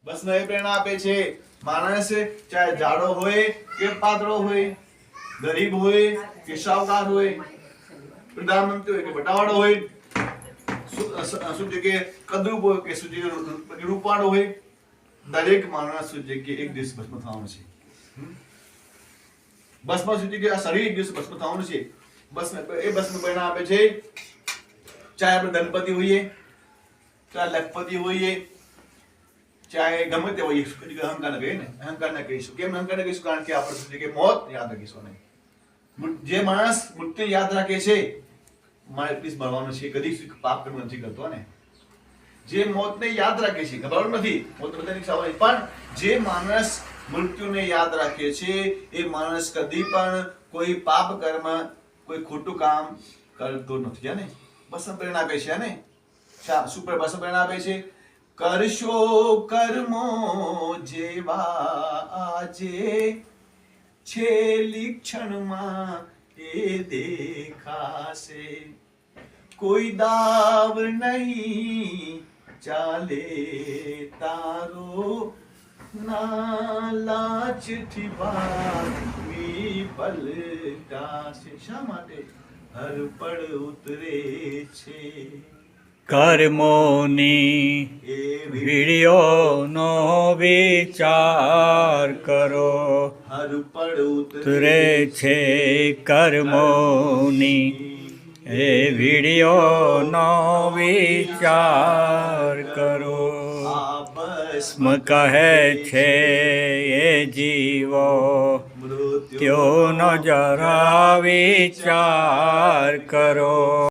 બસ એ પ્રેરણા આપે છે માણસ ચાહે જાડો હોય કે પાતળો હોય, ગરીબ હોય કે સાવકાર હોય, પ્રધાનમંત્રી હોય કે બટાવાળો હોય, શું છે કે કદરૂપ હોય કે શું છે રૂપાળો હોય, દરેક માણસ શું છે કે એક દિવસ ભસ્મ થવાનું છે. ભસ્મ શું છે કે આ શરીર એક દિવસ ભસ્મ થવાનું છે. ભસ્મ એ ભસ્મ પ્રેરણા આપે છે ચાહે આપણે ધનપતિ હોઈએ, ચાહે લખપતિ હોઈએ, ચાહે ગમે તે હોઈએ. અહંકાર કહીએ ને, અહંકાર ના કહીશું. કેમ અહંકાર ના કહીશું? કારણ કે આપણે શું છે કે મોત યાદ રાખીશું નહીં. જે માણસ મૃત્યુ યાદ રાખે છે મારે પ્લીઝ મળવાનું છે, કદી પાપ કર્મ નથી કરતો ને. જે મોતને યાદ રાખે છે, ખબર નથી મોત બધાની સવાલ, પણ જે માણસ મૃત્યુને યાદ રાખે છે એ માણસ કદી પણ કોઈ પાપ કર્મ, કોઈ ખોટું કામ કરતો નથી. ને બસ પ્રેરણા આપે છે ને. શું બસ પ્રેરણા આપે છે? કરશો કર્મો જેવા આજે, છેલ્લી ક્ષણમાં એ દેખાશે. કોઈ દાવ નહીં ચાલે તારો, ના લાજથી બાતમી પલટાશે. શા માટે? હર પળ ઉતરે છે કર્મોની વીડિયોનો વિચાર કરો. હર પળ ઉતરે છે કર્મોની એ વીડિયોનો વિચાર કરો. ભસ્મ કહે છે એ જીવો મૃત્યુનો જરા વિચાર કરો.